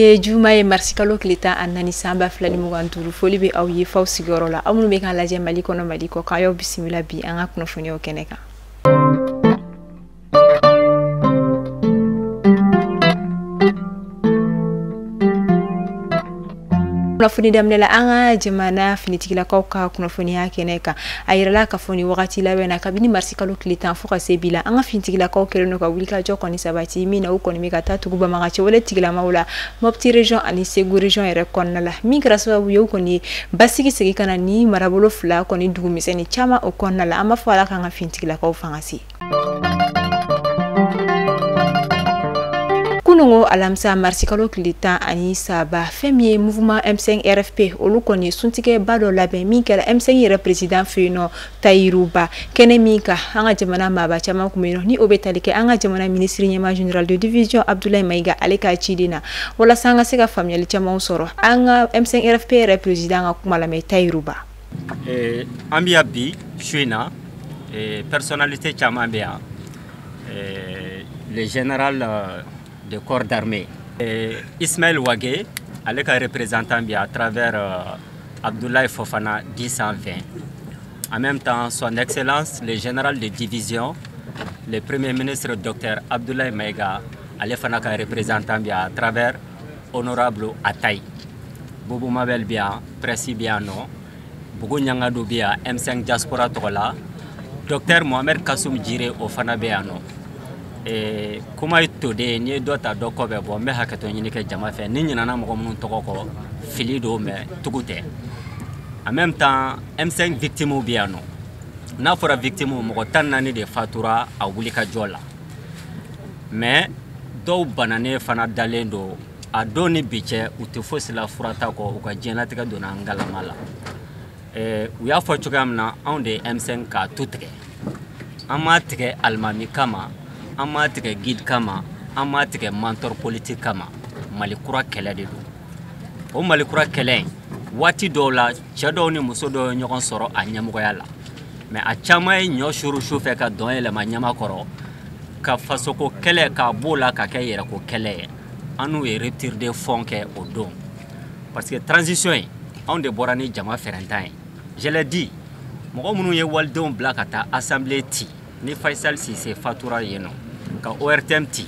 Biye Juma ye marsikalo kilita anani samba flani muganturu foli be aw ye faw sigoro la amunu be kan laje mali kono mali ko kayo bisimila bi an ka kunofoni o keneka kunafoni damnela anga jamana finitigila ka kunafoni ya keneka ayirala ka foni wakati lawena kabini marsikalo kilita fuka sebila anga finitigila ka keleno ka wulika joko ni sabati mina uko ni meka tatu kuba magache wole tigila maula mopti region ani segu region ere konnala migra sababu yo ko ni basiki segi kana ni marabolo fla ko ni dugu miseni chama o konnala ama fala ka nga finitigila ka ufangasi kunungo alamsa marsikalo kilita ani saba femie mouvement M5 RFP olukoni suntike bado labe mikela M5 yere president fino Tairuba kene mika anga jamana maba chama kumino ni obetalike anga jamana ministre nyama general de division Abdoulaye Maiga aleka chidina wala sanga sega family chama usoro anga M5 RFP yere president anga kumala me Tairuba ambia bi shuina personnalité chama ambia le général de corps d'armée. Ismaël Ouagé, avec un représentant bien à travers Abdoulaye Fofana 1020. En même temps, son excellence, le général de division, le premier ministre Dr Abdoulaye Maiga, avec un représentant bien à travers honorable Ataï. Boubou Mabel bien, Précis bien non, Bougou Nyangadou bien, M5 Diaspora Tola, Dr Mohamed Kassoum Djire au Fana Béano. Et comment today ni dota doko be bo me hakato nyini ke jama fe ni nyina na mo mun toko ko fili do me tukute en même temps M5 victime biano na fora victime mo tan nani de fatura a wulika jola mais do banane fana dalendo a doni biche utifo la furata ko ko jenatika dona ngala mala we ya fo chugamna on de M5 ka tutre amatike almami kama amatique guide kama amatique mentor politique kama malikura kele de do o malikura kele wati do la chedo ni muso do nyokon soro a nyamugo yalla mais a chama nyo shuru shufe ka don ele ma nyama koro ka fasoko kele ka bola ka ke yere ko kele anu e retire de fonds ke o don parce que transition on de borani jama ferentain je l'ai dit mo munu ye waldon black ata assemblée ti ni Faisal Cissé fatura yeno ka ORTM ti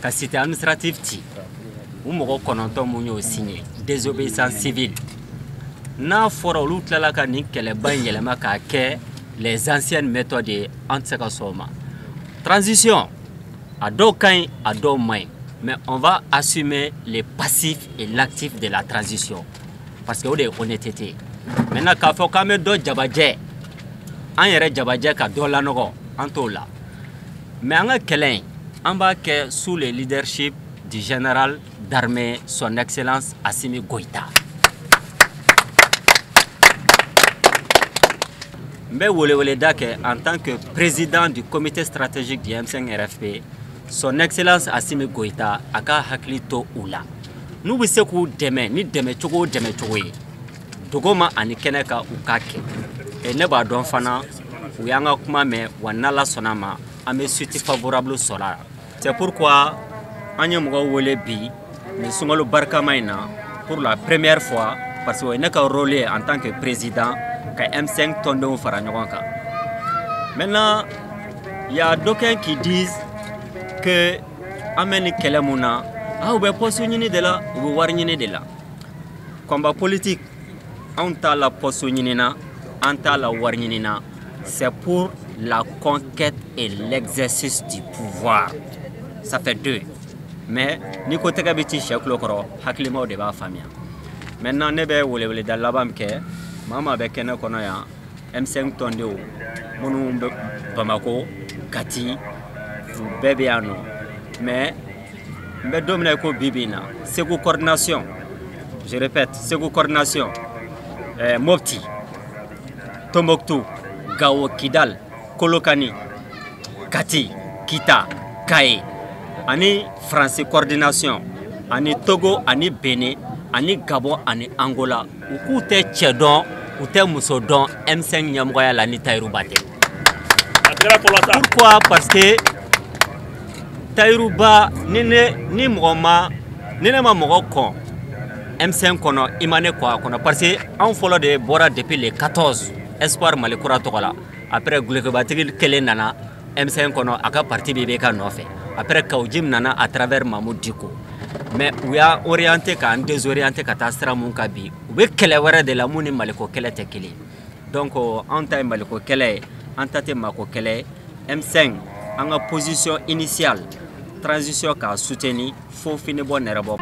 ka cité administrative ti ou moko kononto mu ñoo signé désobéissance civile na fora lutlala ka ni kele ban yelema ka ke les anciennes méthodes antsaka soma transition à do kain à do main mais on va assumer les passifs et l'actif de la transition parce que on est honnêteté maintenant ka fo ka me do jabadje an yere jabadje ka do la nogo antola mais en Kelen, on va que sous le leadership du général d'armée, son excellence Assimi Goïta. Mais en tant que président du comité stratégique du M5 RFP, son excellence Assimi Goïta a haklito oula. Nous savons que demain, ni demain chogo demain chogo. Dogoma ani keneka ukake. Et ne ba don fana uyanga kuma me wanala sonama. Ame suite favorable solar. C'est pourquoi anya mugo wole bi ni sungalo barka maina pour la première fois parce que naka rôle en tant que président ka M5 tondo fara nyoka. Maintenant il y a d'aucuns qui disent que ameni kelemuna a be posonyini de la ou warnyini de la. Combat politique on ta la posonyini na anta la warnyini na c'est pour la conquête et l'exercice du pouvoir. Ça fait deux. Mais ni côté kabiti chek lokoro haklimo de ba famia. Maintenant nebe wole dans labam ke mama be kene kono ya M5 tondeo monu Bamako Kati bebeano mais mbe domine ko bibina c'est coordination. Je répète, c'est coordination. Mopti Tombouctou Gao Kidal Kolokani, Kati, Kita, Kaye, ani français coordination, ani Togo, ani Bénin, ani Gabon, ani Angola, ou te Tchedon, ou te Mousodon, M5 Nyamgoya la ni Tairuba. Pourquoi? Parce que Tairuba, ni Mwoma, ni ne ma mɔgɔ kɔn M5 kɔnɔ i ma ne kɔ a kɔnɔ parce que anw fɔlɔ de bɔra depuis le 14 Espoir Mali kura tɔgɔ la après gulekobatigi kelen nana M5 kɔnɔ a ka parti bɛ bɛ ka nɔfɛ après Kawjim nana à travers Mamoud Diko mais u y'a orienté k'an désorienté ka taa sira mun kan bi u bɛ kɛlɛ wɛrɛ de la mun ni Maliko kɛlɛ tɛ kelen donc anw ta ye Maliko kɛlɛ ye an ta tɛ Mako kɛlɛ ye M5 an ka position initiale transition k'a soutenir fo fini bɔ nɛrɛ bɔ.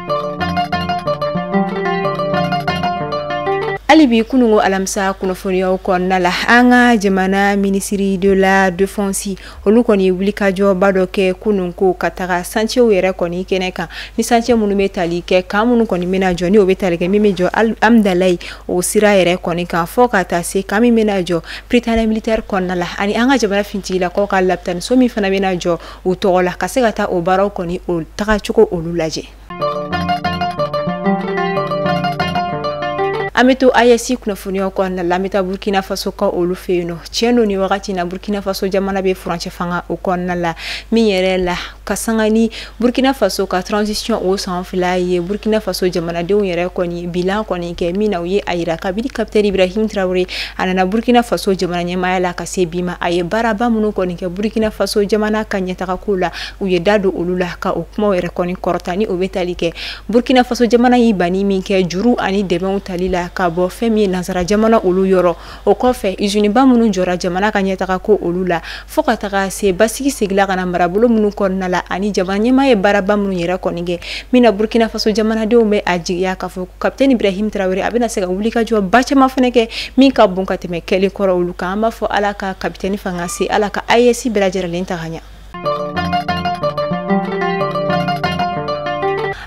Alibi kunungo alamsa kunnafoniyaw kɔnɔna la an ka jamana ministre de la défense olu kɔni wuli ka jɔba dɔ kɛ kunun ko ka taga chantier yɛrɛ kɔni kɛnɛ kan ni chantier minnu bɛ tali kɛ kan minnu kɔni bɛna jɔ ni o bɛ tali kɛ min bɛ jɔ Amdalayi o sira yɛrɛ kɔni kan fɔ ka taa se kan min bɛna jɔ Prytanée militaire kɔnɔna la ani an ka jamana fintigilakaw ka lapitaniso min fana bɛna jɔ u tɔgɔ la ka se ka taa o baaraw kɔni o tagacogo olu lajɛ. Amito ayesi kunnafoniyaw kɔnɔna la meta Burkina Faso ka olu fɛ yen nɔ tiɲɛ don ni wagati na Burkina Faso jamana bɛ furancɛ fanga o kɔnɔna la min yɛrɛ la ka sanga ni Burkina Faso ka transition o sanfɛla ye Burkina Faso jamanadenw yɛrɛ kɔni bilan kɔni kɛ min na u ye a yira kabini capitaine Ibrahim Traoré a nana Burkina Faso jamana ɲɛmaaya la ka se bi ma a ye baaraba minnu kɔni kɛ Burkina Faso jamana ka ɲɛtagako la u ye da don olu la ka o kumaw yɛrɛ kɔni kɔrɔta ni o bɛ tali kɛ Burkina Faso jamana y'i bani min kɛ juru ani dɛmɛw tali la ka bɔ fɛn min nansara jamana olu yɔrɔ o kɔfɛ usine ba minnu jɔra jamana ka ɲɛtagako olu la fo ka taga se basigi segila ka na marabolo minnu kɔnɔna la ani jamana ɲɛmaa ye baaraba minnu yɛrɛ kɔni kɛ min na Burkina Faso jamanadenw bɛ a jigiya k'a fɔ capitaine Ibrahim Traoré a bɛna se ka wuli ka jɔ ba caman fana kɛ min ka bon ka tɛmɛ kɛlen kɔrɔ olu kan an b'a fɔ Ala ka capitaine fanga se Ala ka AES bɛɛ lajɛlen ta ka ɲɛ.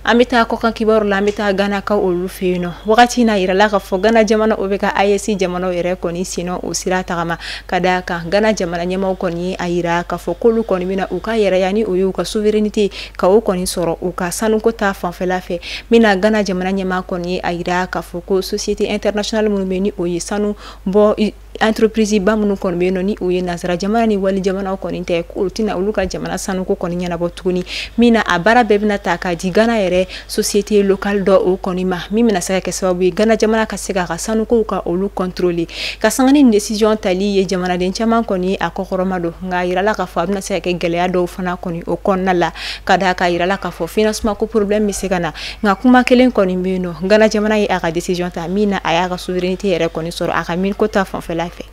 An bɛ taa kɔkan kibaru la an bɛ taa Ghana ka olu fɛ yen nɔ wagati na yirala ka fɔ Ghana jamana o bɛ ka AES jamanaw yɛrɛ kɔni senna o sira tagama ka d'a kan Ghana jamana ɲɛmaaw kɔni ye a yira k'a fɔ k'olu kɔni bɛna u ka yɛrɛya ni o ye u ka souveraineté ka o kɔni sɔrɔ u ka sanuko ta fanfɛla fɛ min na Ghana jamana ɲɛmaa kɔni ye a yira k'a fɔ ko société internationale minnu bɛ ni o ye sanu bɔ entreprise ba minnu kɔni bɛ yen nɔ ni o ye nansara jamana ni wali jamanaw kɔni tɛ olu tɛna olu ka jamana sanuko kɔni ɲɛnabɔ tuguni min na a baara bɛɛ bɛna ta ka di Ghana yɛrɛ société locale dɔ o kɔni ma min bɛna se ka kɛ sababu ye Ghana jamana ka se k'a ka sanukow ka olu contrôler ka sanga ni décision tali ye jamanaden caman kɔni ye a kɔkɔrɔma don nka a yirala k'a fɔ a bɛna se ka kɛ gɛlɛya dɔw fana kɔni o kɔnɔna la ka d'a kan a yirala k'a fɔ financement ko problème bɛ se ka na nka kuma kelen kɔni bɛ yen nɔ Ghana jamana ye a ka décision ta min na a y'a ka souveraineté yɛrɛ kɔni sɔrɔ a ka miiriko ta fanfɛla fɛ.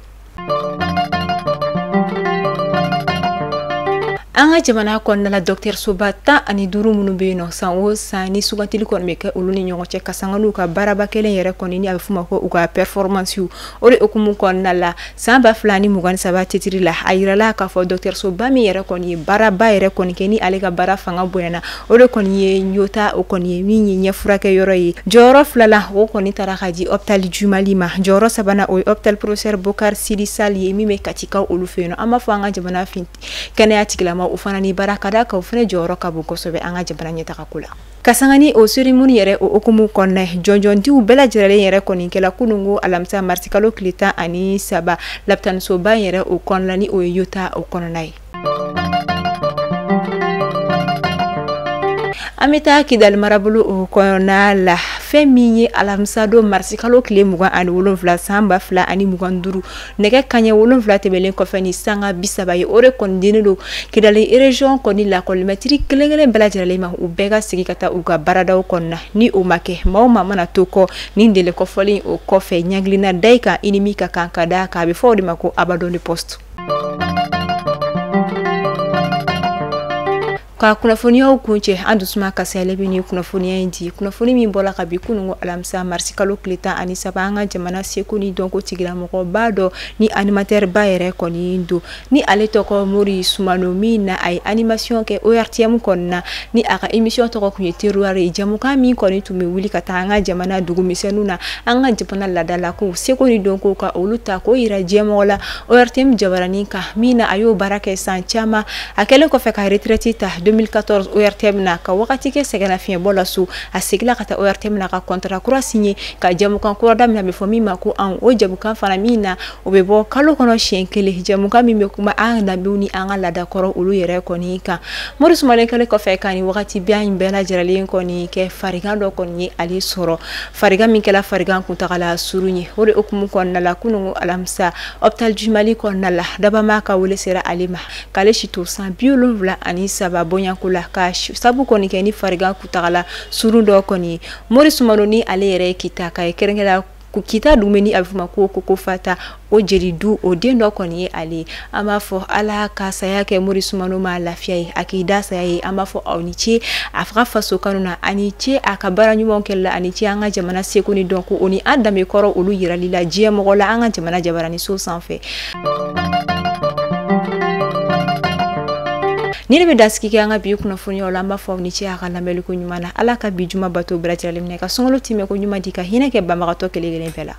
An ka jamana kɔnɔna la docteur soba 15 minnu bɛ yen nɔ san o san ni sugantili kɔni bɛ kɛ olu ni ɲɔgɔn cɛ ka sanga n'u ka baaraba kelen yɛrɛ kɔni ni a bɛ f'u ma ko u ka performance o de hukumu kɔnɔna la san 2023 titiri la a yirala k'a fɔ docteur soba min yɛrɛ kɔni ye baaraba yɛrɛ kɔni kɛ ni ale ka baara fanga bonyana o de kɔni ye ɲota o kɔni ye min ye ɲɛfurakɛ yɔrɔ ye jɔyɔrɔ 2 la o kɔni taara ka di hôpital Jumali ma jɔyɔrɔ 3nan o ye hôpital professeur Bokar Sidi Sall ye min bɛ Katika olu fɛ yen nɔ an b'a fɔ an ka jamana kɛnɛya tigilama o fana ni baara ka d'a kan o fana jɔyɔrɔ ka bon kosɛbɛ an ka jamana ɲɛtagako la ka sanga ni o cérémonie yɛrɛ o hukumu kɔnɔna jɔnjɔntiw bɛɛ lajɛlen yɛrɛ kɔni kɛla kunungo alamisa marisi kalo tile 13 lapitanisoba yɛrɛ o kɔnɔna ni o ye Yota o kɔnɔna ye. An bɛ taa Kidali marabolo o kɔnɔna la fɛn min ye alamisa don marisi kalo tile 27 san 2025 nɛgɛ kanɲɛ 7 tɛmɛlen kɔfɛ ni sanga 30 ye o de kɔni dinnen don Kidali région kɔni lakɔlimɛtiri kelen-kelen bɛɛ lajɛlen ma u bɛɛ ka sigi ka taa u ka baaradaw kɔnɔna ni o ma kɛ maa o maa mana to kɔ nin dele kɔfɔlen o kɔfɛ ɲagilina da i kan i ni min ka kan ka d'a kan a bɛ fɔ o de ma ko abandon de poste. Ka kunnafoniyaw kuncɛ an dusuma kasɛyɛlɛ bɛ ni kunnafoniya in di kunnafoni min bɔra ka bi kunungo alamisa marisi kalo tile 13 an ka jamana seko ni dɔnko tigilamɔgɔ ba dɔ ni animateur ba yɛrɛ kɔni don ni ale tɔgɔ Mori Sumano min na a ye animation kɛ ORTM kɔnɔna ni a ka émission tɔgɔ kun ye terroir ye jamukan min kɔni tun bɛ wuli ka taa an ka jamana dugumisɛnninw na an ka jamana laadalakow seko ni dɔnko ka olu ta k'o yira diɲɛmɔgɔ la ORTM jabaranin kan min na a y'o baara kɛ san caman a kɛlen kɔfɛ ka retraite ta 2014 ORTM na ka wakati ke segala fiye bola su a segla kata ORTM na ka contrat kura signé ka jamukan kura da mi fo mi ma ko an o jamukan fana mina o be bo kalo kono shenkele jamukan mi be kuma an da biuni an ala da koro ulu yere koni ka Mori Sumano kele ko fe kani wakati bian bela jaralen koni ke farigan do koni ali soro farigan min kala farigan kun tagala surunye hore okumu konna la kunu alamsa optal du Mali konna la daba maka wole sera alima kale shito san biolo vla ani saba bonya kula kash sabu koni ke ni farigan kun tagala surundo koni Mori Sumano ni ale yere kita ka kerengela kukita dumeni abifuma ko fata o jeridu o dendo koni ale amafo ala ka sayake Mori Sumano ma lafiya akida sayaye amafo awnice afra faso kanuna anice akabara nyumon kella anice anga jamana sekoni donc oni adame koro olu yirali la je mogola anga jamana jabarani so sanfe Nile be daski ke anga biyu kuna funi ola mba fo ni ci aka lamelu ko nyumana ala ka bijuma bato bratirale ne ka songolo time ko nyuma dika hina ke bamagato ke legene bela